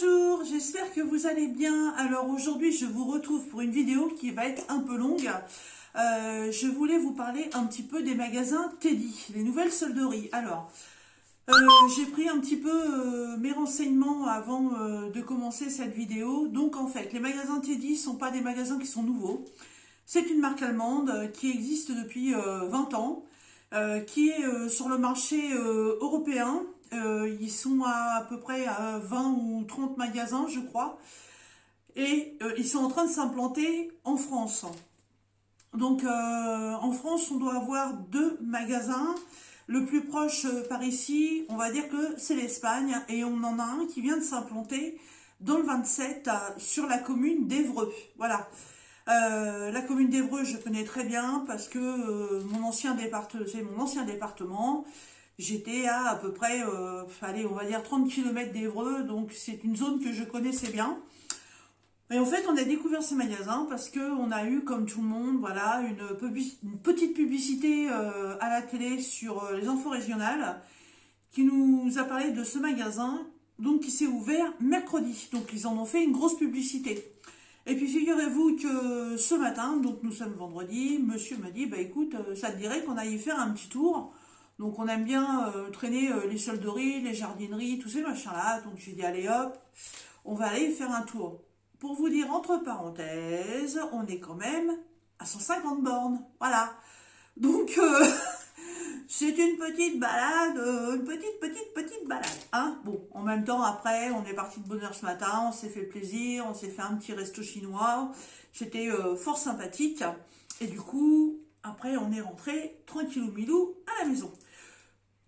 Bonjour, j'espère que vous allez bien. Alors aujourd'hui, je vous retrouve pour une vidéo qui va être un peu longue. Je voulais vous parler un petit peu des magasins Teddy, les nouvelles solderies. Alors, j'ai pris un petit peu mes renseignements avant de commencer cette vidéo. Donc en fait, les magasins Teddy ne sont pas des magasins qui sont nouveaux. C'est une marque allemande qui existe depuis 20 ans, qui est sur le marché européen. Ils sont à peu près à 20 ou 30 magasins, je crois. Et ils sont en train de s'implanter en France. Donc en France, on doit avoir 2 magasins. Le plus proche par ici, on va dire que c'est l'Espagne. Et on en a un qui vient de s'implanter dans le 27 sur la commune d'Évreux. Voilà. La commune d'Évreux, je connais très bien parce que c'est mon ancien département. J'étais à peu près, allez, on va dire 30 km d'Évreux, donc c'est une zone que je connaissais bien. Et en fait, on a découvert ces magasins parce qu'on a eu, comme tout le monde, voilà, une petite publicité à la télé sur les infos régionales qui nous a parlé de ce magasin, donc qui s'est ouvert mercredi. Donc ils en ont fait une grosse publicité. Et puis figurez-vous que ce matin, donc nous sommes vendredi, monsieur m'a dit, bah écoute, ça te dirait qu'on aille faire un petit tour. Donc on aime bien traîner les solderies, les jardineries, tous ces machins-là. Donc j'ai dit, allez hop, on va aller faire un tour. Pour vous dire, entre parenthèses, on est quand même à 150 bornes. Voilà. Donc c'est une petite balade, une petite balade. Hein, bon, en même temps, après, on est parti de bonne heure ce matin, on s'est fait plaisir, on s'est fait un petit resto chinois. C'était fort sympathique. Et du coup, après, on est rentré tranquillou milou à la maison.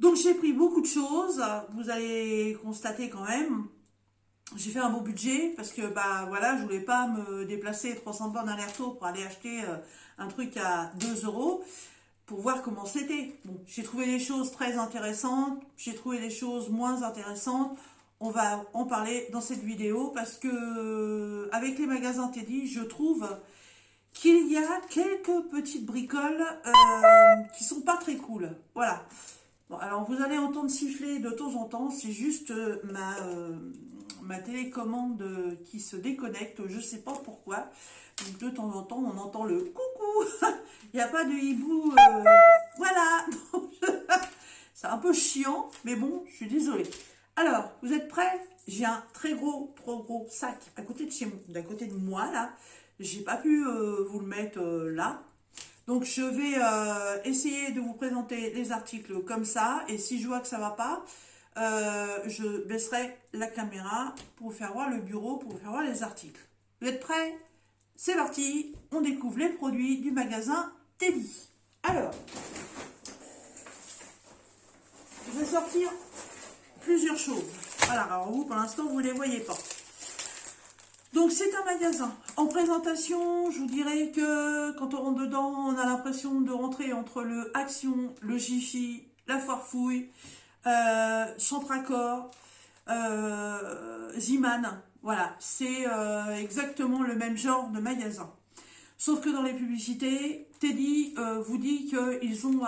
Donc j'ai pris beaucoup de choses. Vous allez constater quand même. J'ai fait un beau budget parce que bah voilà, je voulais pas me déplacer 300 bornes aller-retour pour aller acheter un truc à 2 euros pour voir comment c'était. Bon, j'ai trouvé des choses très intéressantes, j'ai trouvé des choses moins intéressantes. On va en parler dans cette vidéo parce que avec les magasins Teddy, je trouve qu'il y a quelques petites bricoles qui sont pas très cool. Voilà. Bon, alors vous allez entendre siffler de temps en temps, c'est juste ma télécommande qui se déconnecte, je sais pas pourquoi. Donc de temps en temps, on entend le coucou. Il n'y a pas de hibou. Voilà. C'est un peu chiant, mais bon, je suis désolée. Alors, vous êtes prêts? J'ai un trop gros sac à côté d'à côté de moi, là. J'ai pas pu vous le mettre là. Donc, je vais essayer de vous présenter les articles comme ça. Et si je vois que ça va pas, je baisserai la caméra pour vous faire voir le bureau, pour vous faire voir les articles. Vous êtes prêts? C'est parti, on découvre les produits du magasin Teddy. Alors, je vais sortir plusieurs choses. Voilà, alors vous, pour l'instant, vous ne les voyez pas. Donc, c'est un magasin. En présentation, je vous dirais que quand on rentre dedans, on a l'impression de rentrer entre le Action, le Jiffy, la Foire Fouille, Centracor, Ziman. Voilà, c'est exactement le même genre de magasin. Sauf que dans les publicités, Teddy vous dit qu'ils ont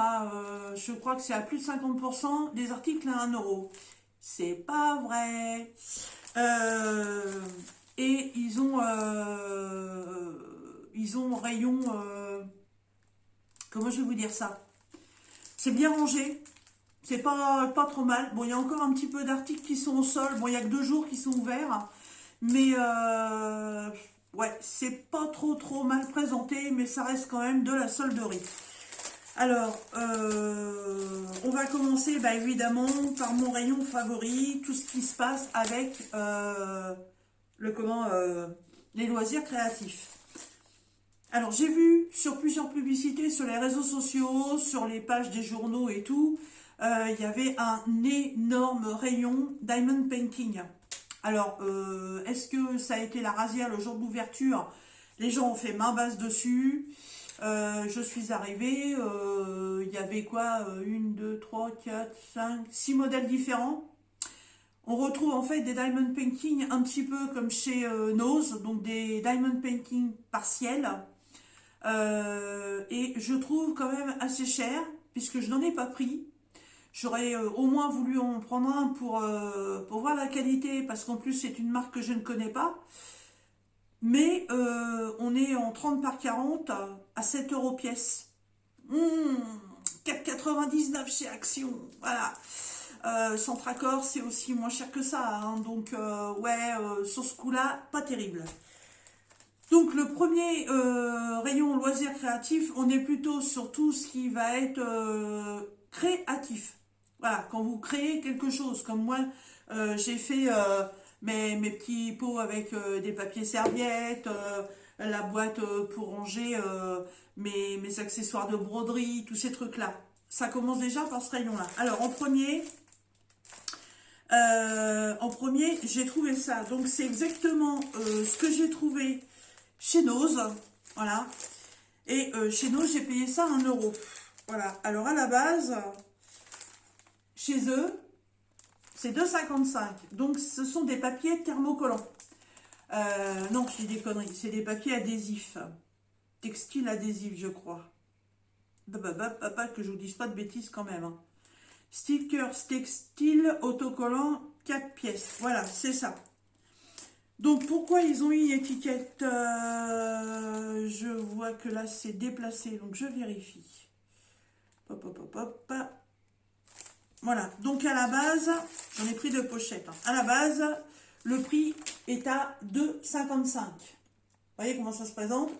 je crois que c'est à plus de 50% des articles à 1 euro. C'est pas vrai. Et ils ont rayon, comment je vais vous dire ça? C'est bien rangé. C'est pas trop mal. Bon, il y a encore un petit peu d'articles qui sont au sol. Bon, il y a que 2 jours qui sont ouverts. Mais ouais, c'est pas trop mal présenté, mais ça reste quand même de la solderie. Alors, on va commencer bah, évidemment par mon rayon favori, tout ce qui se passe avec les loisirs créatifs. Alors, j'ai vu sur plusieurs publicités, sur les réseaux sociaux, sur les pages des journaux et tout, il y avait un énorme rayon diamond painting. Alors, est-ce que ça a été la rasière le jour d'ouverture? Les gens ont fait main basse dessus. Je suis arrivée, il y avait quoi? 1, 2, 3, 4, 5, 6 modèles différents. On retrouve en fait des diamond painting un petit peu comme chez Nose, donc des diamond painting partiels. Et je trouve quand même assez cher, puisque je n'en ai pas pris. J'aurais au moins voulu en prendre un pour voir la qualité, parce qu'en plus c'est une marque que je ne connais pas. Mais on est en 30 par 40 à 7 € pièce. 4,99 chez Action. Voilà. Centracor, c'est aussi moins cher que ça. Hein, donc, ouais, sur ce coup-là, pas terrible. Donc, le premier rayon loisirs créatifs, on est plutôt sur tout ce qui va être créatif. Voilà, quand vous créez quelque chose, comme moi, j'ai fait mes petits pots avec des papiers serviettes, la boîte pour ranger mes accessoires de broderie, tous ces trucs-là. Ça commence déjà par ce rayon-là. Alors, en premier, j'ai trouvé ça. Donc, c'est exactement ce que j'ai trouvé chez Nose. Voilà. Et chez Nose, j'ai payé ça 1 €. Voilà. Alors, à la base, chez eux, c'est 2,55 €. Donc, ce sont des papiers thermocollants. Non, je dis des conneries. C'est des papiers adhésifs. Textile adhésif, je crois. Papa, que je vous dise pas de bêtises quand même. Hein. Stickers textile autocollant 4 pièces. Voilà, c'est ça. Donc, pourquoi ils ont eu une étiquette je vois que là, c'est déplacé. Donc, je vérifie. Hop, hop, hop, hop. Voilà. Donc, à la base, j'en ai pris 2 pochettes. Hein. À la base, le prix est à 2,55 €. Vous voyez comment ça se présente?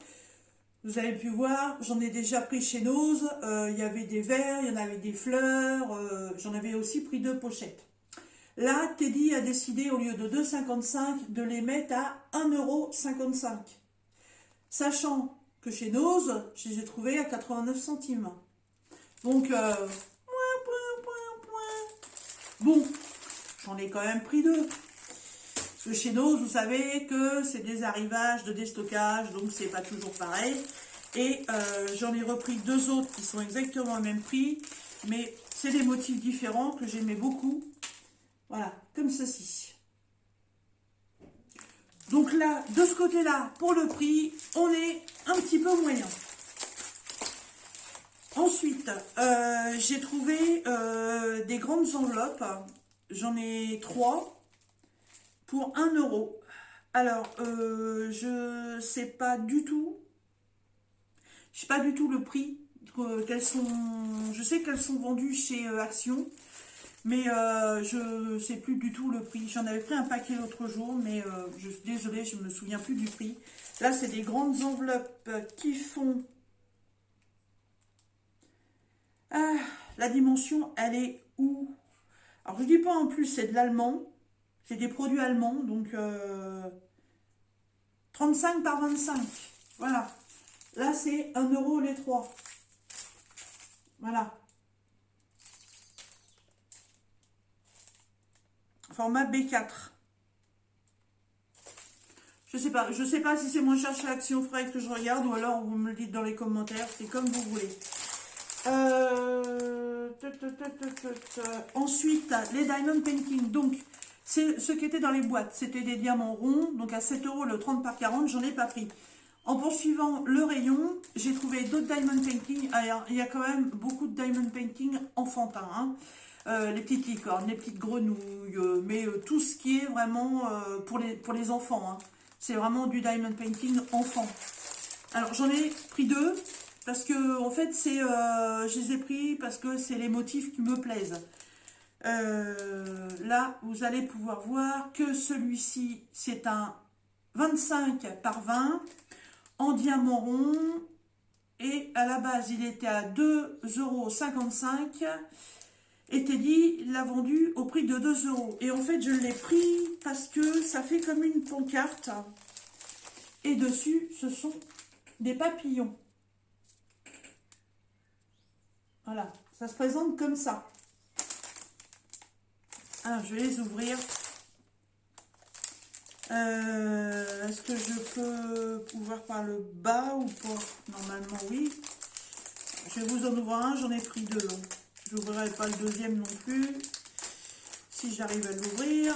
Vous avez pu voir, j'en ai déjà pris chez Nose, il y avait des verres, il y en avait des fleurs, j'en avais aussi pris 2 pochettes. Là, Teddy a décidé, au lieu de 2,55 €, de les mettre à 1,55 €. Sachant que chez Nose, je les ai trouvés à 89 centimes. Donc, bon, j'en ai quand même pris 2. Parce que chez Nose, vous savez que c'est des arrivages de déstockage, donc c'est pas toujours pareil. Et j'en ai repris 2 autres qui sont exactement au même prix, mais c'est des motifs différents que j'aimais beaucoup. Voilà, comme ceci. Donc là, de ce côté-là, pour le prix, on est un petit peu moyen. Ensuite, j'ai trouvé des grandes enveloppes. J'en ai 3 pour 1 €. Alors, je sais pas du tout. Je sais pas du tout le prix qu'elles sont. Je sais qu'elles sont vendues chez Action, mais je sais plus du tout le prix. J'en avais pris un paquet l'autre jour, mais je suis désolée, je me souviens plus du prix. Là, c'est des grandes enveloppes qui font. Ah, la dimension, elle est où? Alors, je dis pas en plus, c'est de l'allemand. C'est des produits allemands, donc 35 par 25. Voilà. Là, c'est 1 € les 3. Voilà. Format B4. Je sais pas si c'est moins cher chez Action. Il faudrait que je regarde, ou alors vous me le dites dans les commentaires. C'est comme vous voulez. Ensuite, les Diamond Painting. Donc, c'est ce qui était dans les boîtes. C'était des diamants ronds. Donc, à 7 € le 30 par 40, j'en ai pas pris. En poursuivant le rayon, j'ai trouvé d'autres Diamond Painting. Alors, il y a quand même beaucoup de Diamond Painting enfantins. Hein. Les petites licornes, les petites grenouilles, mais tout ce qui est vraiment pour les enfants. Hein. C'est vraiment du Diamond Painting enfant. Alors, j'en ai pris 2. Parce que, en fait, je les ai pris parce que c'est les motifs qui me plaisent. Là, vous allez pouvoir voir que celui-ci, c'est un 25 par 20 en diamant rond. Et à la base, il était à 2,55 €. Et Teddy l'a vendu au prix de 2 €. Et en fait, je l'ai pris parce que ça fait comme une pancarte. Et dessus, ce sont des papillons. Voilà, ça se présente comme ça. Alors, je vais les ouvrir. Est-ce que je peux ouvrir par le bas ou pas? Normalement, oui. Je vais vous en ouvrir un, j'en ai pris 2. Je n'ouvrirai pas le deuxième non plus. Si j'arrive à l'ouvrir.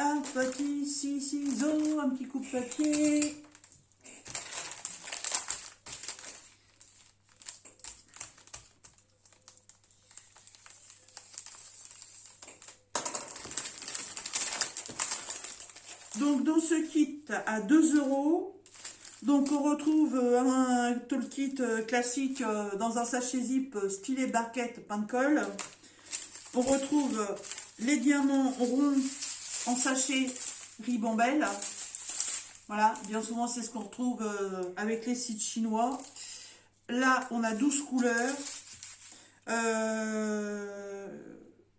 Un petit ciseau, un petit coupe-papier. Donc dans ce kit à 2 euros, donc on retrouve un toolkit classique dans un sachet zip stylet barquette pain de colle. On retrouve les diamants ronds en sachet ribambelle. Voilà, bien souvent c'est ce qu'on retrouve avec les sites chinois. Là on a 12 couleurs.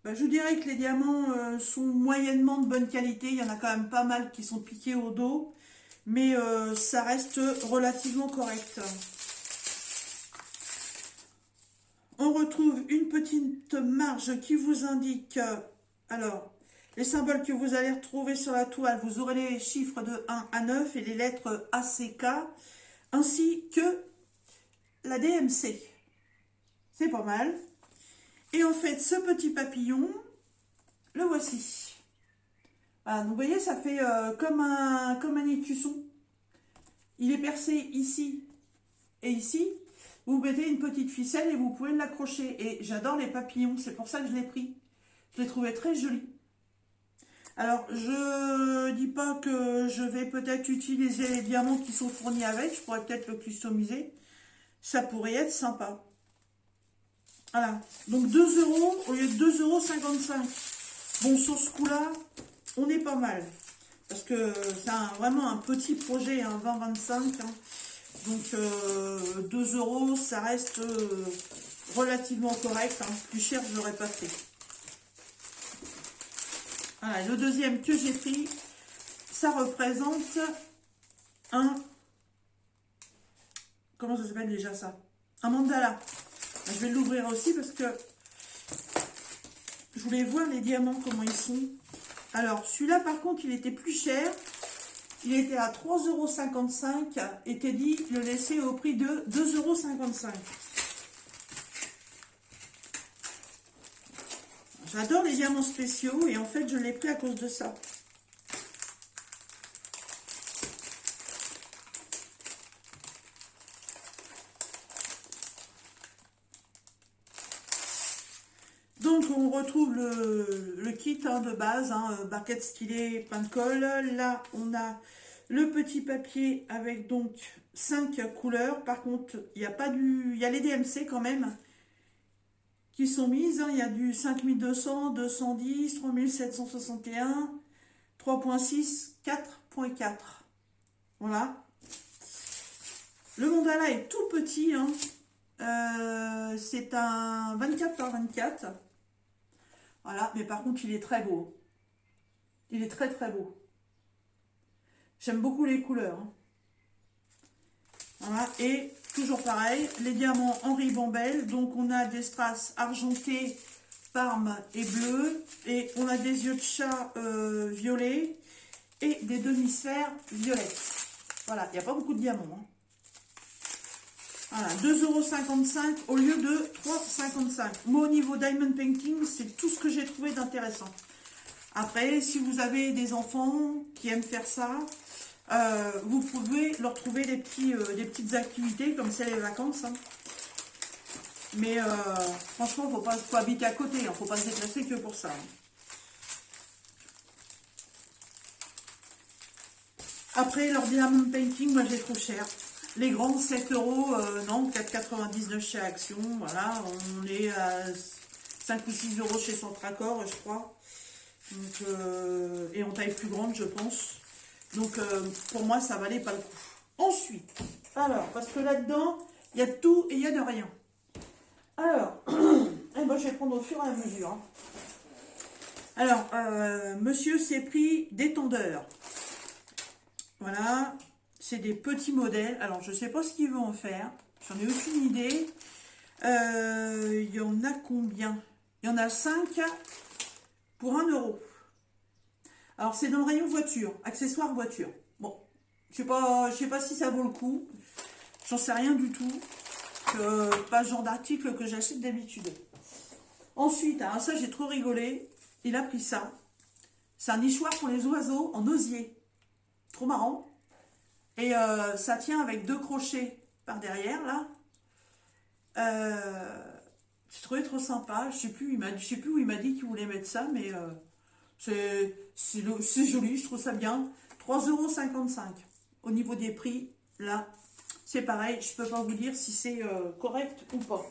Je dirais que les diamants sont moyennement de bonne qualité. Il y en a quand même pas mal qui sont piqués au dos. Mais ça reste relativement correct. On retrouve une petite marge qui vous indique, alors, les symboles que vous allez retrouver sur la toile. Vous aurez les chiffres de 1 à 9 et les lettres ACK, ainsi que la DMC. C'est pas mal. Et en fait, ce petit papillon, le voici. Voilà, donc vous voyez, ça fait comme un écusson. Il est percé ici et ici. Vous mettez une petite ficelle et vous pouvez l'accrocher. Et j'adore les papillons, c'est pour ça que je l'ai pris. Je l'ai trouvé très joli. Alors, je dis pas que je vais peut-être utiliser les diamants qui sont fournis avec. Je pourrais peut-être le customiser. Ça pourrait être sympa. Voilà. Donc 2 euros au lieu de 2,55 €. Bon, sur ce coup-là, on est pas mal. Parce que c'est vraiment un petit projet, hein, 20-25. Hein. Donc 2 euros, ça reste relativement correct. Hein. Plus cher, je l'aurais pas fait. Voilà, le deuxième que j'ai pris, ça représente un... Comment ça s'appelle déjà ça? Un mandala. Je vais l'ouvrir aussi parce que je voulais voir les diamants, comment ils sont. Alors, celui-là, par contre, il était plus cher. Il était à 3,55 € et Teddy le laissait au prix de 2,55 €. J'adore les diamants spéciaux et en fait, je l'ai pris à cause de ça. Donc, on retrouve le kit de base, barquette stylet, pain de colle. Là, on a le petit papier avec donc 5 couleurs. Par contre, il y a les DMC quand même qui sont mises. Il y a du 5200, 210, 3761, 3.6, 4.4. Voilà. Le mandala est tout petit. C'est un 24 par 24. Voilà, mais par contre, il est très beau. Il est très très beau. J'aime beaucoup les couleurs. Voilà, et toujours pareil, les diamants en ribambelle. Donc, on a des strass argentés, parme et bleu. Et on a des yeux de chat violets et des demi-sphères violettes. Voilà, il n'y a pas beaucoup de diamants. Hein. Voilà, 2,55 € au lieu de 3,55 €. Moi, au niveau Diamond Painting, c'est tout ce que j'ai trouvé d'intéressant. Après, si vous avez des enfants qui aiment faire ça, vous pouvez leur trouver des petites activités, comme c'est les vacances. Hein. Mais franchement, faut habiter à côté, hein, faut pas se déplacer que pour ça. Hein. Après, leur Diamond Painting, moi, je les trouve cher. Les grands, 7 €, non, 4,99 € chez Action. Voilà, on est à 5 ou 6 € chez Centracor, je crois. Donc, et en taille plus grande, je pense. Donc, pour moi, ça valait pas le coup. Ensuite, alors, parce que là-dedans, il y a de tout et il y a de rien. Alors, eh ben, je vais prendre au fur et à mesure. Hein. Alors, monsieur s'est pris des tondeurs. Voilà, c'est des petits modèles. Alors, je ne sais pas ce qu'il veut en faire. J'en ai aucune idée. Il y en a combien? Il y en a 5 pour 1 €. Alors, c'est dans le rayon voiture, accessoires voiture. Bon, je sais pas si ça vaut le coup. J'en sais rien du tout. Pas ce genre d'article que j'achète d'habitude. Ensuite, alors ça, j'ai trop rigolé. Il a pris ça. C'est un nichoir pour les oiseaux en osier. Trop marrant. Et ça tient avec 2 crochets par derrière, là. J'ai trouvé trop sympa. Je sais plus où il m'a dit qu'il voulait mettre ça, mais C'est joli, je trouve ça bien. 3,55 €. Au niveau des prix, là, c'est pareil. Je peux pas vous dire si c'est correct ou pas.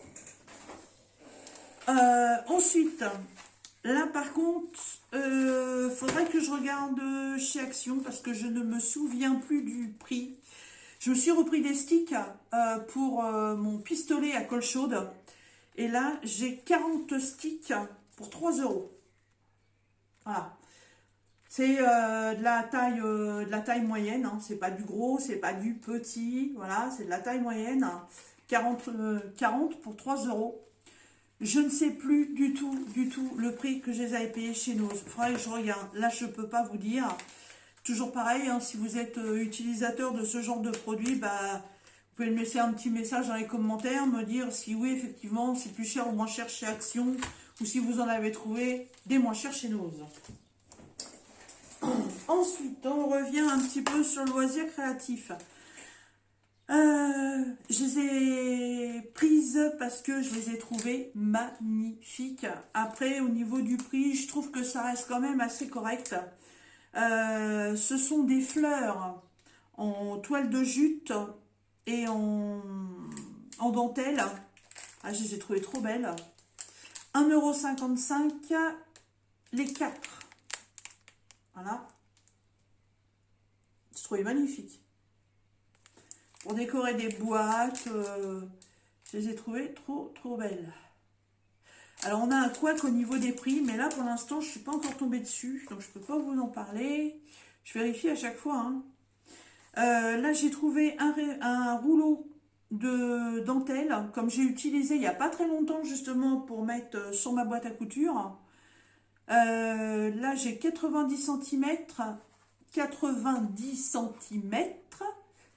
Ensuite, là par contre, faudrait que je regarde chez Action parce que je ne me souviens plus du prix. Je me suis repris des sticks pour mon pistolet à colle chaude. Et là, j'ai 40 sticks pour 3 €. Voilà. C'est de la taille moyenne. Hein. C'est pas du gros, c'est pas du petit. Voilà, c'est de la taille moyenne. 40 pour 3 €. Je ne sais plus du tout le prix que je les avais payés chez Nose. Il faudrait que je regarde. Là, je ne peux pas vous dire. Toujours pareil, hein, si vous êtes utilisateur de ce genre de produit, bah, vous pouvez me laisser un petit message dans les commentaires, me dire si oui, effectivement, c'est plus cher ou moins cher chez Action, ou si vous en avez trouvé des moins chers chez Nose. Ensuite, on revient un petit peu sur le loisir créatif. Je les ai prises parce que je les ai trouvées magnifiques. Après, au niveau du prix, je trouve que ça reste quand même assez correct. Ce sont des fleurs en toile de jute et en dentelle. Ah, je les ai trouvées trop belles. 1,55 € les 4. Voilà. Je trouvais magnifique. Pour décorer des boîtes, je les ai trouvées trop belles. Alors, on a un couac au niveau des prix, mais là, pour l'instant, je ne suis pas encore tombée dessus, donc je ne peux pas vous en parler. Je vérifie à chaque fois. Hein. Là, j'ai trouvé un rouleau de dentelle, comme j'ai utilisé il n'y a pas très longtemps, justement, pour mettre sur ma boîte à couture. Là, j'ai 90 cm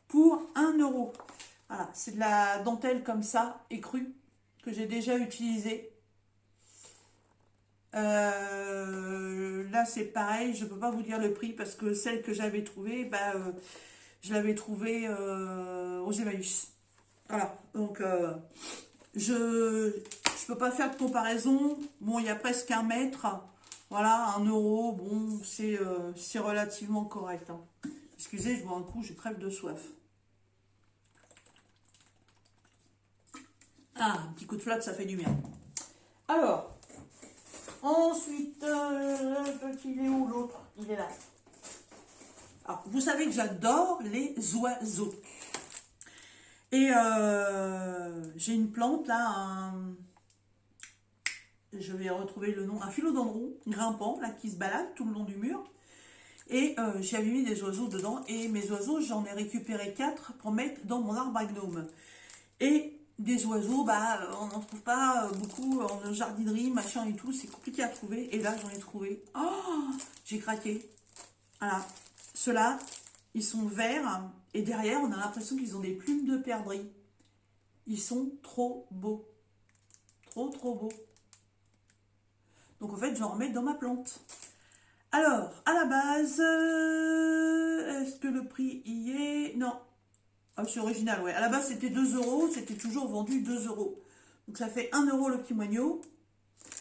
pour 1 €. Voilà, c'est de la dentelle comme ça, écrue, que j'ai déjà utilisée. Là, c'est pareil, je ne peux pas vous dire le prix parce que celle que j'avais trouvée, je l'avais trouvée aux Emmaüs. Voilà, donc je ne peux pas faire de comparaison. Bon, il y a presque 1 mètre. Voilà, 1 €, bon, c'est relativement correct. Hein. Excusez, je bois un coup, je crève de soif. Ah, un petit coup de flotte, ça fait du bien. Alors, ensuite, il est où l'autre? Il est là. Alors, vous savez que j'adore les oiseaux. Et j'ai une plante là, je vais retrouver le nom, un philodendron grimpant là qui se balade tout le long du mur. Et j'avais mis des oiseaux dedans et mes oiseaux, j'en ai récupéré 4 pour mettre dans mon arbre à gnome. Et des oiseaux, on n'en trouve pas beaucoup en jardinerie, machin et tout, c'est compliqué à trouver. Et là, j'en ai trouvé. Oh, j'ai craqué. Voilà. Ceux-là, ils sont verts et derrière, on a l'impression qu'ils ont des plumes de perdrix. Ils sont trop beaux. Trop beaux. Donc en fait, je vais en remettre dans ma plante. Alors, à la base, est-ce que le prix y est? Non. Ah, c'est original, ouais. À la base, c'était 2 €. C'était toujours vendu 2 €. Donc, ça fait 1 € le petit moignon.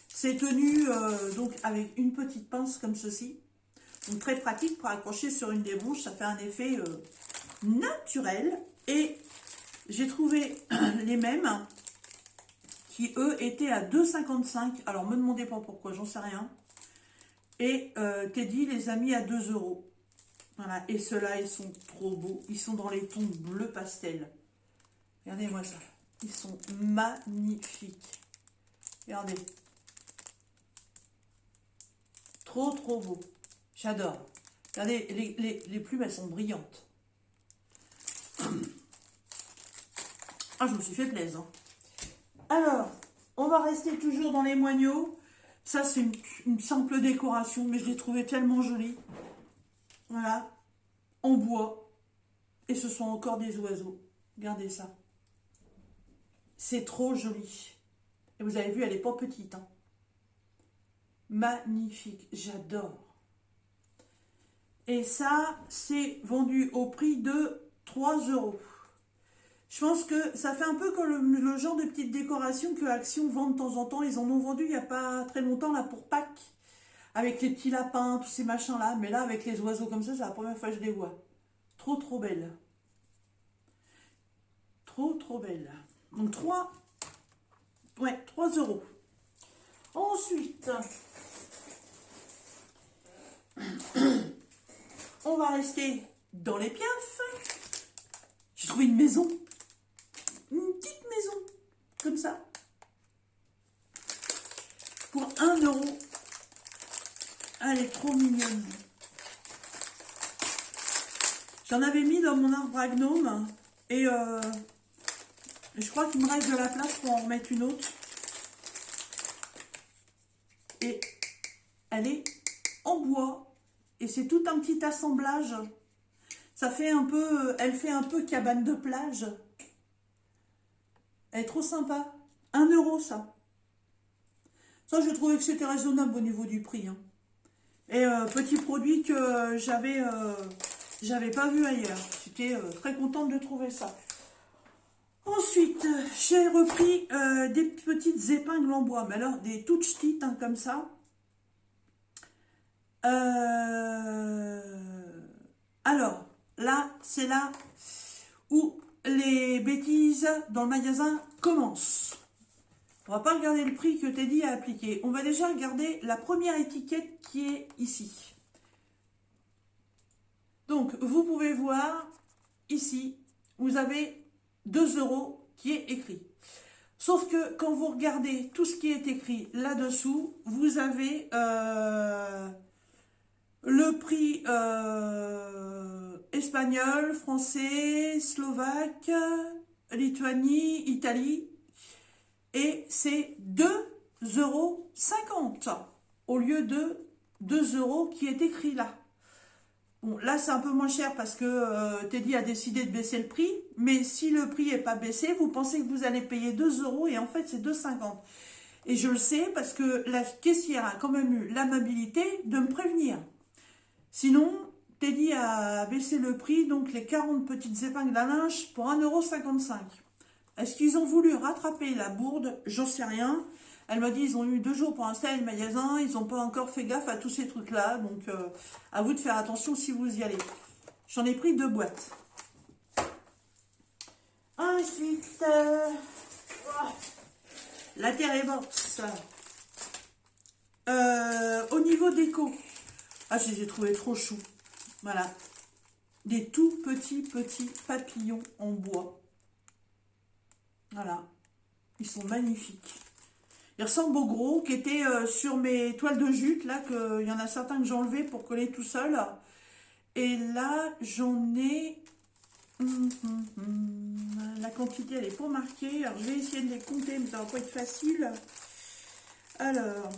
C'est tenu donc avec une petite pince comme ceci. Donc, très pratique pour accrocher sur une des branches. Ça fait un effet naturel. Et j'ai trouvé les mêmes qui, eux, étaient à 2,55 €. Alors, me demandez pas pourquoi, j'en sais rien. Et Teddy les a mis à 2 €. Voilà, et ceux-là, ils sont trop beaux. Ils sont dans les tons bleu pastel. Regardez-moi ça. Ils sont magnifiques. Regardez. Trop beaux. J'adore. Regardez, les plumes, elles sont brillantes. Ah, je me suis fait plaisir. Hein. Alors, on va rester toujours dans les moineaux. Ça, c'est une simple décoration, mais je l'ai trouvé tellement jolie. Voilà, en bois. Et ce sont encore des oiseaux. Regardez ça. C'est trop joli. Et vous avez vu, elle n'est pas petite. Hein. Magnifique, j'adore. Et ça, c'est vendu au prix de 3 €. Je pense que ça fait un peu comme le genre de petite décoration que Action vend de temps en temps. Ils en ont vendu il n'y a pas très longtemps là pour Pâques. avec les petits lapins, tous ces machins-là. Mais là, avec les oiseaux comme ça, c'est la première fois que je les vois. Trop, trop belle. Trop, trop belle. Donc 3, ouais, 3 euros. Ensuite, on va rester dans les piafs. J'ai trouvé une maison. Une petite maison. Comme ça. Pour 1 euro. Elle est trop mignonne. J'en avais mis dans mon arbre à gnome. Et je crois qu'il me reste de la place pour en remettre une autre. Et elle est en bois. Et c'est tout un petit assemblage. Ça fait un peu, elle fait un peu cabane de plage. Elle est trop sympa. 1 euro ça. Ça, je trouvais que c'était raisonnable au niveau du prix. Hein. Et petit produit que j'avais pas vu ailleurs. J'étais très contente de trouver ça. Ensuite, j'ai repris des petites épingles en bois. Mais alors, des toutes petites, hein, comme ça. Alors, là, c'est là où les bêtises dans le magasin commencent. On va pas regarder le prix que Teddy a appliqué. On va déjà regarder la première étiquette qui est ici. Donc, vous pouvez voir, ici, vous avez 2 euros qui est écrit. Sauf que quand vous regardez tout ce qui est écrit là-dessous, vous avez le prix espagnol, français, slovaque, Lituanie, Italie. Et c'est 2,50 euros au lieu de 2 euros qui est écrit là. Bon, là, c'est un peu moins cher parce que Teddy a décidé de baisser le prix. Mais si le prix n'est pas baissé, vous pensez que vous allez payer 2 euros et en fait, c'est 2,50. Et je le sais parce que la caissière a quand même eu l'amabilité de me prévenir. Sinon, Teddy a baissé le prix, donc les 40 petites épingles à linge pour 1,55 €. Est-ce qu'ils ont voulu rattraper la bourde? J'en sais rien. Elle m'a dit ils ont eu 2 jours pour installer le magasin, ils n'ont pas encore fait gaffe à tous ces trucs-là, donc à vous de faire attention si vous y allez. J'en ai pris 2 boîtes. Ensuite, la Terre-et-Box. Au niveau déco, je les ai trouvés trop choux. Voilà. Des tout petits papillons en bois. Voilà. Ils sont magnifiques. Ils ressemblent aux gros qui étaient sur mes toiles de jute. Là, il y en a certains que j'ai enlevés pour coller tout seul. Et là, j'en ai... La quantité, elle est pas marquée. Alors, je vais essayer de les compter, mais ça va pas être facile. Alors,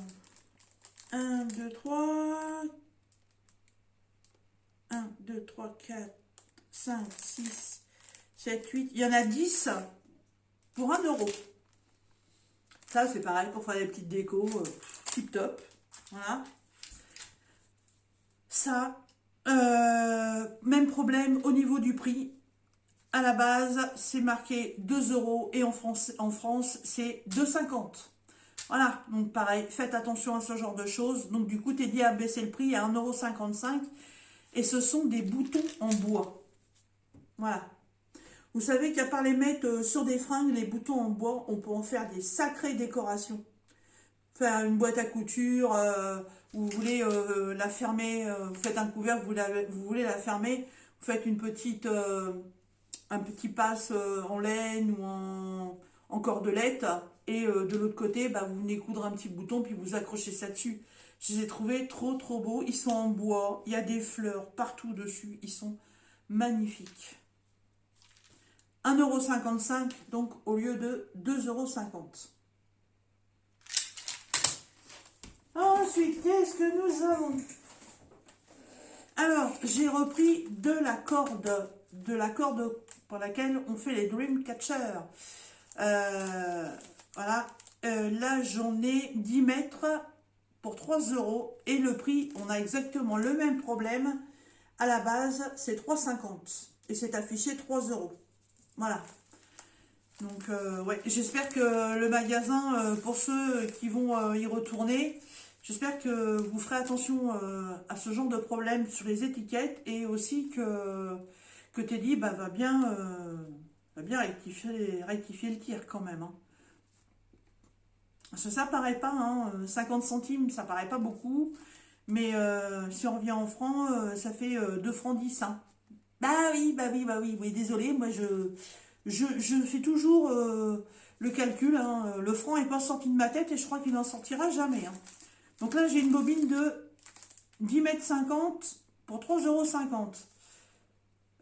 1, 2, 3... 1, 2, 3, 4, 5, 6, 7, 8. Il y en a 10 pour 1 euro. Ça, c'est pareil pour faire des petites décos. Tip top. Voilà. Ça, même problème au niveau du prix. À la base, c'est marqué 2 euros et en France c'est 2,50. Voilà, donc pareil, faites attention à ce genre de choses. Donc du coup, Teddy a baissé le prix à 1,55 €. Et ce sont des boutons en bois. Voilà. Vous savez qu'à part les mettre sur des fringues, les boutons en bois, on peut en faire des sacrées décorations. Faire une boîte à couture, vous voulez la fermer, vous faites un couvercle, vous voulez la fermer, vous faites une petite, un petit passe en laine ou en cordelette, et de l'autre côté, vous venez coudre un petit bouton, puis vous accrochez ça dessus. Je les ai trouvés trop trop beaux. Ils sont en bois. Il y a des fleurs partout dessus. Ils sont magnifiques. 1,55 €, donc au lieu de 2,50 €. Ensuite, qu'est-ce que nous avons? Alors, j'ai repris de la corde pour laquelle on fait les Dreamcatcher. Voilà. Là, j'en ai 10 mètres pour 3 euros. Et le prix, on a exactement le même problème. À la base, c'est 3,50 € et c'est affiché 3 euros. Voilà. Donc, ouais, j'espère que le magasin, pour ceux qui vont y retourner, J'espère que vous ferez attention à ce genre de problème sur les étiquettes et aussi que Teddy va bien rectifier le tir quand même. Hein. Parce que ça paraît pas, hein, 50 centimes, ça paraît pas beaucoup. Mais si on revient en francs, ça fait 2 francs 10. Hein. Bah oui, désolé, moi je fais toujours le calcul. Hein. Le franc n'est pas sorti de ma tête et je crois qu'il n'en sortira jamais. Hein. Donc là, j'ai une bobine de 10,50 m pour 3,50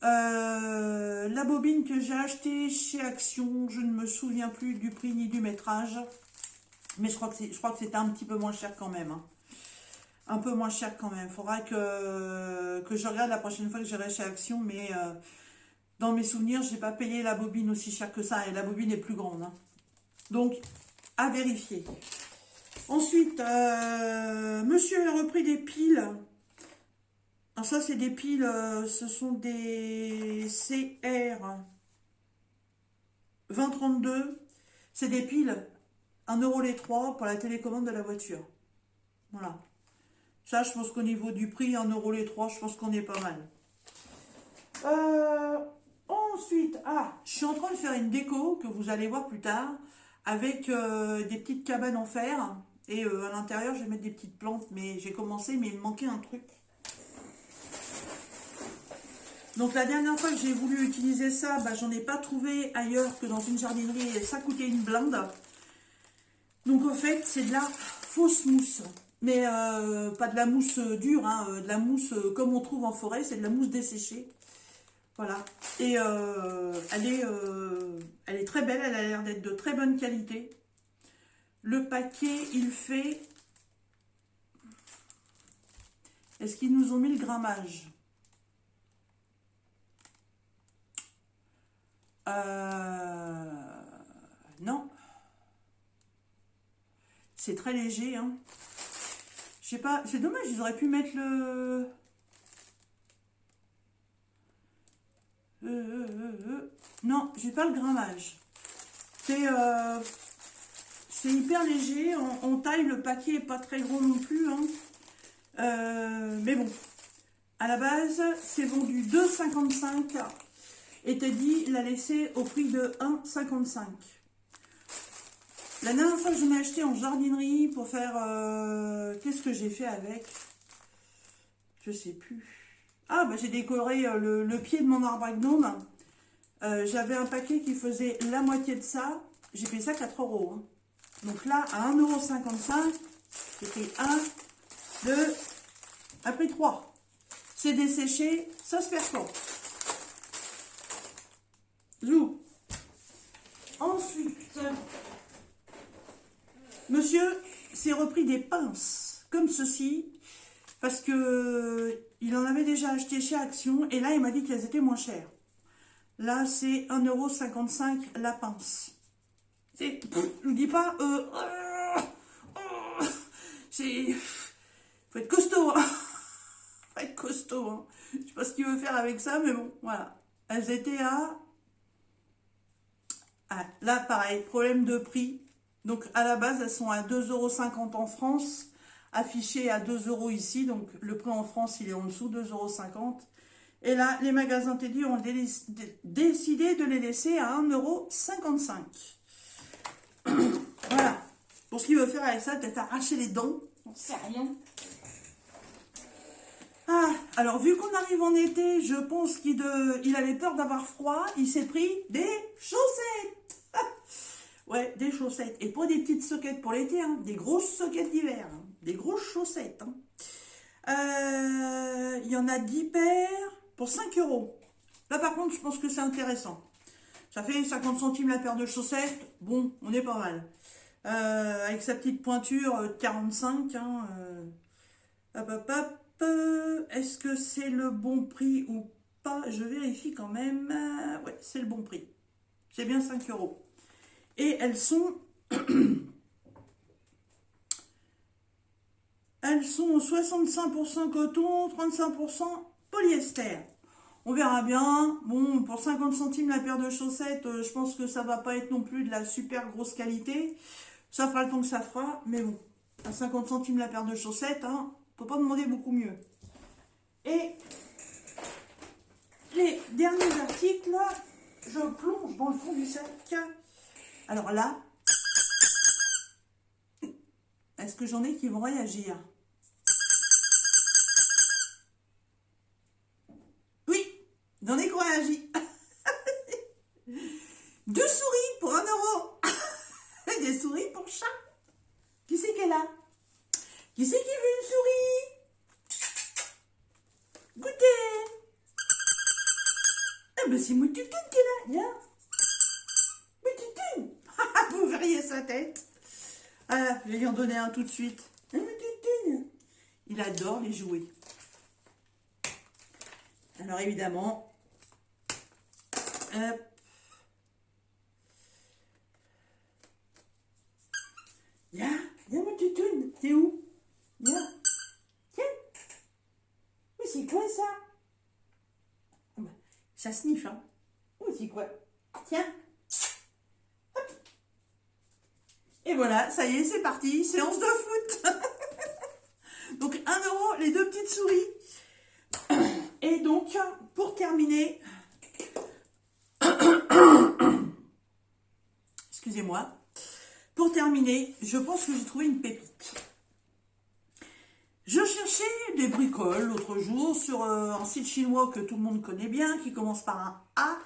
€. La bobine que j'ai achetée chez Action, je ne me souviens plus du prix ni du métrage. Mais je crois que c'était un petit peu moins cher quand même. Hein. Un peu moins cher quand même. Il faudra que je regarde la prochaine fois que j'irai chez Action. Mais dans mes souvenirs, je n'ai pas payé la bobine aussi cher que ça. Et la bobine est plus grande. Hein. Donc, à vérifier. Ensuite, monsieur a repris des piles. Alors ça, c'est des piles, ce sont des CR 2032. C'est des piles 1 € les 3 pour la télécommande de la voiture. Voilà. Ça, je pense qu'au niveau du prix, 1 € les 3, je pense qu'on est pas mal. Ensuite, je suis en train de faire une déco que vous allez voir plus tard avec des petites cabanes en fer. Et à l'intérieur, je vais mettre des petites plantes. Mais j'ai commencé, mais il me manquait un truc. Donc la dernière fois que j'ai voulu utiliser ça, j'en ai pas trouvé ailleurs que dans une jardinerie. Et ça coûtait une blinde. Donc en fait, c'est de la fausse mousse. Mais pas de la mousse dure, hein, de la mousse comme on trouve en forêt. C'est de la mousse desséchée. Voilà. Et elle est très belle. Elle a l'air d'être de très bonne qualité. Le paquet, il fait... Est-ce qu'ils nous ont mis le grammage? Non. C'est très léger. Hein. Je sais pas. C'est dommage, ils auraient pu mettre le... Non, j'ai pas le grammage. C'est hyper léger. En taille, le paquet est pas très gros non plus. Hein. Mais bon. À la base, c'est vendu 2,55 €. Et Teddy l'a laissé au prix de 1,55 €. La dernière fois que j'en ai acheté en jardinerie pour faire... Qu'est-ce que j'ai fait avec? Je sais plus. Ah, j'ai décoré le pied de mon arbre à gnome. J'avais un paquet qui faisait la moitié de ça. J'ai payé ça 4 €. Hein. Donc là, à 1,55 €, j'ai pris 1, 2, après 3. C'est desséché, ça se perd pas. Zou. Ensuite, monsieur s'est repris des pinces comme ceci parce que il en avait déjà acheté chez Action et là il m'a dit qu'elles étaient moins chères. Là c'est 1,55 € la pince. Je vous dis pas, c'est, faut être costaud, hein. Faut être costaud. Hein. Je sais pas ce qu'il veut faire avec ça, mais bon, voilà. Elles étaient à... là, pareil, problème de prix. Donc, à la base, elles sont à 2,50 € en France, affichées à 2 € ici. Donc, le prix en France, il est en dessous, 2,50 €. Et là, les magasins Teddy ont décidé de les laisser à 1,55 €. Voilà. Pour ce qu'il veut faire avec ça, peut-être arracher les dents. J'en sais rien. Alors, vu qu'on arrive en été, je pense qu'il avait peur d'avoir froid. Il s'est pris des chaussettes. Ouais, des chaussettes. Et pas des petites soquettes pour l'été, hein, des grosses soquettes d'hiver. Hein, des grosses chaussettes. Hein. Il y en a 10 paires pour 5 €. Là, par contre, je pense que c'est intéressant. Ça fait 50 centimes la paire de chaussettes. Bon, on est pas mal. Avec sa petite pointure 45. Hein, hop, hop, hop. Est-ce que c'est le bon prix ou pas? Je vérifie quand même. Ouais, c'est le bon prix. C'est bien 5 €. Et elles sont... elles sont 65% coton, 35% polyester. On verra bien. Bon, pour 50 centimes la paire de chaussettes, je pense que ça va pas être non plus de la super grosse qualité. Ça fera le temps que ça fera, mais bon. À 50 centimes la paire de chaussettes, hein, on peut pas demander beaucoup mieux. Et les derniers articles, je plonge dans le fond du sac. Alors là, est-ce que j'en ai qui vont réagir? Oui, j'en ai qui ont réagi. 2 souris pour 1 euro. Des souris pour chat. Qui c'est qu'elle a? Qui c'est qui veut une souris? Goûtez. Ah ben c'est Moutoutoune qui est là. Viens. Moutoutoune. Vous verriez sa tête. Ah, je vais lui en donner un tout de suite. Moutoutoune. Il adore les jouets. Alors évidemment, hop. Viens, viens mon toutoune, t'es où? Viens, tiens. Oui, c'est quoi ça? Oh bah, ça sniffe, hein? Oui, c'est quoi? Tiens. Hop. Et voilà, ça y est, c'est parti, séance de foot. Donc 1 euro, les 2 petites souris. Et donc, pour terminer, excusez-moi. Pour terminer, je pense que j'ai trouvé une pépite. Je cherchais des bricoles l'autre jour sur un site chinois que tout le monde connaît bien, qui commence par un A.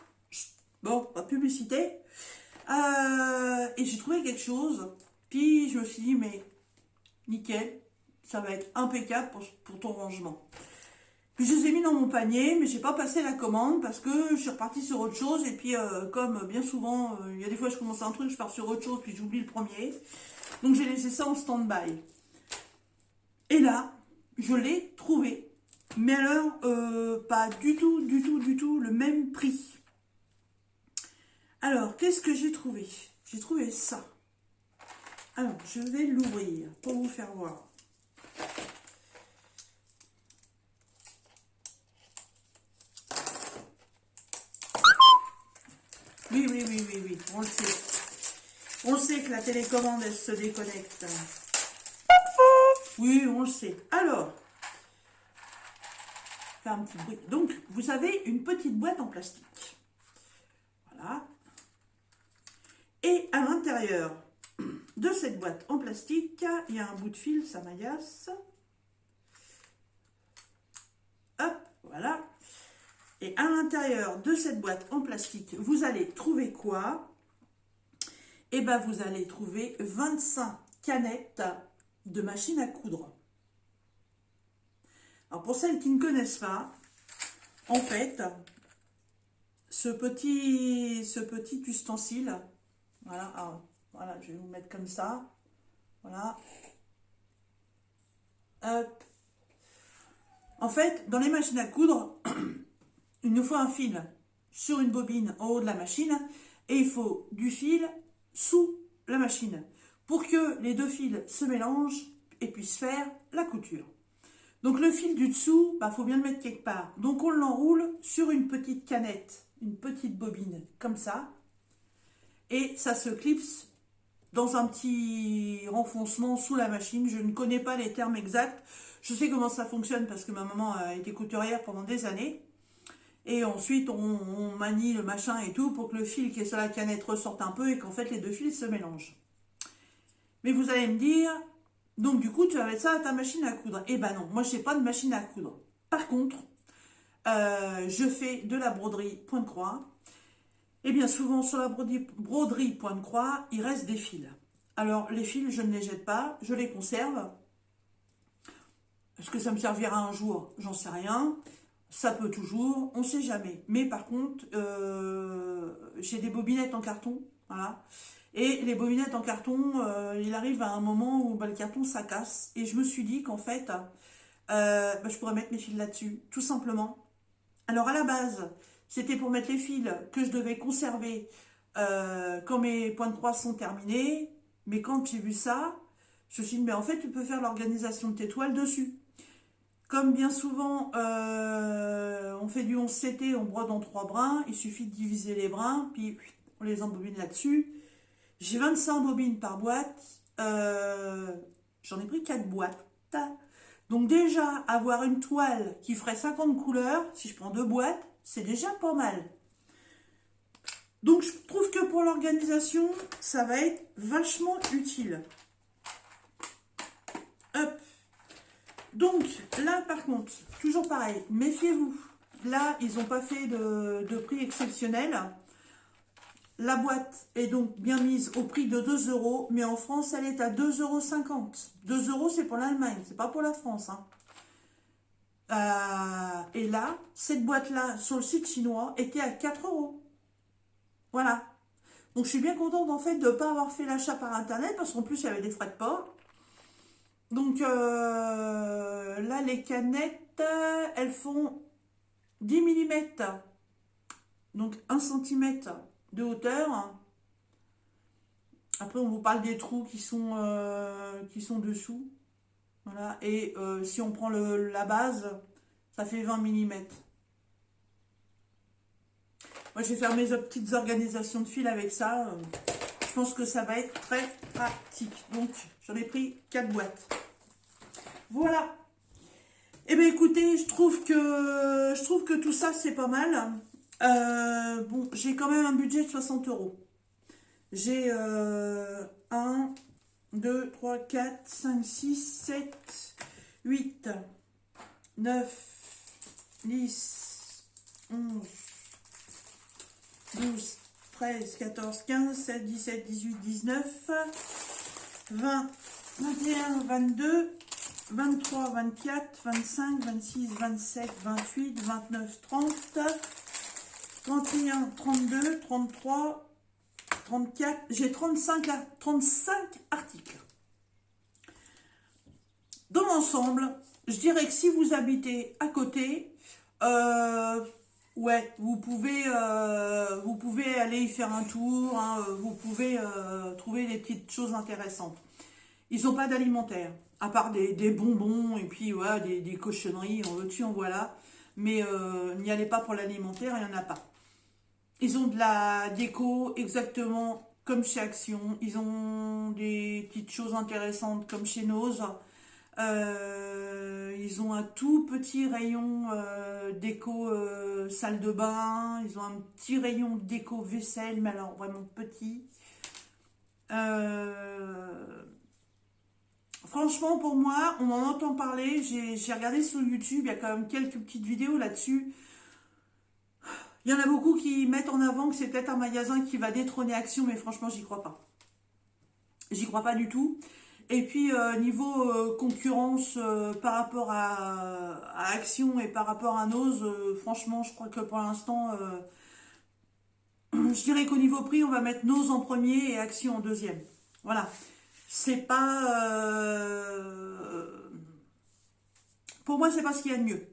Bon, pas de publicité. Et j'ai trouvé quelque chose. Puis je me suis dit, mais nickel, ça va être impeccable pour ton rangement. Puis je les ai mis dans mon panier, mais j'ai pas passé la commande parce que je suis repartie sur autre chose. Et puis comme bien souvent, il y a des fois je commence un truc, je pars sur autre chose, puis j'oublie le premier. Donc j'ai laissé ça en stand-by. Et là, je l'ai trouvé. Mais alors, pas du tout le même prix. Alors, qu'est-ce que j'ai trouvé? J'ai trouvé ça. Alors, je vais l'ouvrir pour vous faire voir. Oui, on le sait. On le sait que la télécommande, elle se déconnecte. Oui, on le sait. Alors, faire un petit bruit. Donc, vous avez une petite boîte en plastique. Voilà. Et à l'intérieur de cette boîte en plastique, il y a un bout de fil, ça m'agace. Hop, voilà. Et à l'intérieur de cette boîte en plastique, vous allez trouver quoi? Eh bien, vous allez trouver 25 canettes de machine à coudre. Alors, pour celles qui ne connaissent pas, en fait, ce petit ustensile, voilà, alors, voilà, je vais vous mettre comme ça, voilà, hop. En fait, dans les machines à coudre, il nous faut un fil sur une bobine en haut de la machine et il faut du fil sous la machine pour que les 2 fils se mélangent et puissent faire la couture. Donc le fil du dessous, faut bien le mettre quelque part. Donc on l'enroule sur une petite canette, une petite bobine comme ça et ça se clipse dans un petit renfoncement sous la machine. Je ne connais pas les termes exacts. Je sais comment ça fonctionne parce que ma maman a été couturière pendant des années. Et ensuite, on manie le machin et tout pour que le fil qui est sur la canette ressorte un peu et qu'en fait, les 2 fils se mélangent. Mais vous allez me dire, donc du coup, tu vas mettre ça à ta machine à coudre. Eh ben non, moi, je n'ai pas de machine à coudre. Par contre, je fais de la broderie pointe-croix. Et bien souvent, sur la broderie pointe-croix, il reste des fils. Alors, les fils, je ne les jette pas, je les conserve. Est-ce que ça me servira un jour? J'en sais rien. Ça peut toujours, on ne sait jamais. Mais par contre, j'ai des bobinettes en carton, voilà. Et les bobinettes en carton, il arrive à un moment où le carton, ça casse. Et je me suis dit qu'en fait, je pourrais mettre mes fils là-dessus, tout simplement. Alors à la base, c'était pour mettre les fils que je devais conserver quand mes points de croix sont terminés. Mais quand j'ai vu ça, je me suis dit, mais en fait, tu peux faire l'organisation de tes toiles dessus. Comme bien souvent, on fait du 11CT, on brode en 3 brins, il suffit de diviser les brins, puis on les embobine là-dessus. J'ai 25 bobines par boîte, J'en ai pris 4 boîtes. Donc déjà, avoir une toile qui ferait 50 couleurs, si je prends 2 boîtes, c'est déjà pas mal. Donc je trouve que pour l'organisation, ça va être vachement utile. Hop. Donc là, par contre, toujours pareil, méfiez-vous. Là, ils n'ont pas fait de prix exceptionnel. La boîte est donc bien mise au prix de 2 €, mais en France, elle est à 2,50 €. 2 €, c'est pour l'Allemagne, c'est pas pour la France. Hein. Et là, cette boîte-là, sur le site chinois, était à 4 €. Voilà. Donc, je suis bien contente, en fait, de ne pas avoir fait l'achat par Internet, parce qu'en plus, il y avait des frais de port. Donc, là, les canettes, elles font 10 mm. Donc, 1 cm de hauteur. Après, on vous parle des trous qui sont dessous. Voilà. Et si on prend la base, ça fait 20 mm. Moi, je vais faire mes petites organisations de fil avec ça. Je pense que ça va être très pratique. Donc, j'en ai pris 4 boîtes. Voilà. Eh bien, écoutez, je trouve que tout ça, c'est pas mal. Bon, j'ai quand même un budget de 60 €. J'ai 1, 2, 3, 4, 5, 6, 7, 8, 9, 10, 11, 12, 13, 14, 15, 16, 17, 18, 19, 20, 21, 22, 23, 24, 25, 26, 27, 28, 29, 30, 31, 32, 33, 34, j'ai 35 articles. Dans l'ensemble, je dirais que si vous habitez à côté, ouais, vous pouvez aller y faire un tour, hein, vous pouvez trouver des petites choses intéressantes. Ils n'ont pas d'alimentaire, à part des bonbons et puis ouais, des cochonneries, on veut-tu, en voilà. Mais n'y allez pas pour l'alimentaire, il n'y en a pas. Ils ont de la déco exactement comme chez Action. Ils ont des petites choses intéressantes comme chez Nose. Ils ont un tout petit rayon déco salle de bain. Ils ont un petit rayon déco vaisselle, mais alors vraiment petit. Franchement, pour moi, on en entend parler. J'ai regardé sur YouTube, il y a quand même quelques petites vidéos là-dessus. Il y en a beaucoup qui mettent en avant que c'est peut-être un magasin qui va détrôner Action, mais franchement, j'y crois pas. J'y crois pas du tout. Et puis, niveau concurrence par rapport à Action et par rapport à Nose, franchement, je crois que pour l'instant, je dirais qu'au niveau prix, on va mettre Nose en premier et Action en deuxième. Voilà. C'est pas... pour moi, c'est pas ce qu'il y a de mieux.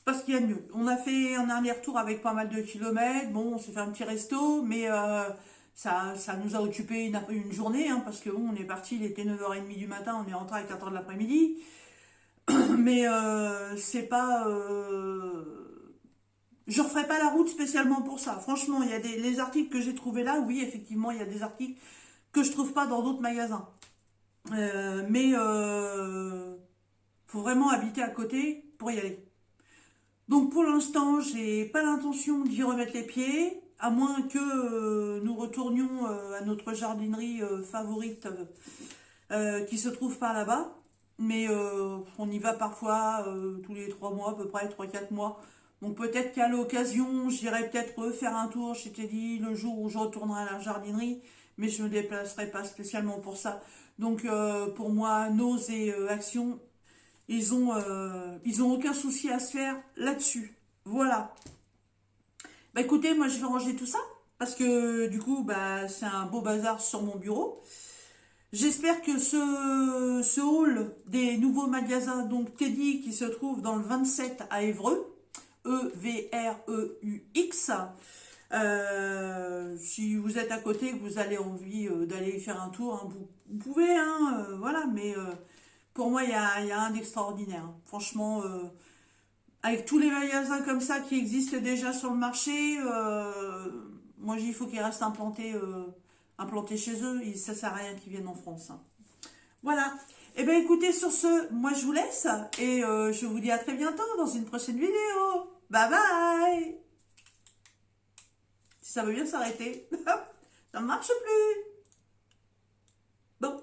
Parce qu'il y a de mieux. On a fait un aller-retour avec pas mal de kilomètres. Bon, on s'est fait un petit resto, mais ça nous a occupé une journée, hein, parce que bon, on est parti, il était 9h30 du matin, on est rentré à 4h de l'après-midi. Mais c'est pas... je referai pas la route spécialement pour ça. Franchement, il y a les articles que j'ai trouvés là, oui, effectivement, il y a des articles que je trouve pas dans d'autres magasins. Mais faut vraiment habiter à côté pour y aller. Donc pour l'instant, j'ai pas l'intention d'y remettre les pieds, à moins que nous retournions à notre jardinerie favorite qui se trouve par là-bas. Mais on y va parfois tous les 3 mois, à peu près 3-4 mois. Donc peut-être qu'à l'occasion, j'irai peut-être faire un tour chez Teddy le jour où je retournerai à la jardinerie, mais je ne me déplacerai pas spécialement pour ça. Donc pour moi, Nose et Action, ils ont aucun souci à se faire là-dessus. Voilà. Bah écoutez, moi je vais ranger tout ça, parce que du coup, bah, c'est un beau bazar sur mon bureau. J'espère que ce haul des nouveaux magasins, donc Teddy, qui se trouve dans le 27 à Évreux, Evreux, si vous êtes à côté, que vous avez envie d'aller y faire un tour, hein, vous pouvez, hein, voilà, mais pour moi, il y a un d'extraordinaire. Hein. Franchement, avec tous les magasins comme ça qui existent déjà sur le marché, moi, il faut qu'ils restent implantés chez eux. Ça ne sert à rien qu'ils viennent en France. Hein. Voilà. Eh bien écoutez, sur ce, moi je vous laisse et je vous dis à très bientôt dans une prochaine vidéo. Bye bye. Si ça veut bien s'arrêter, ça ne marche plus. Bon.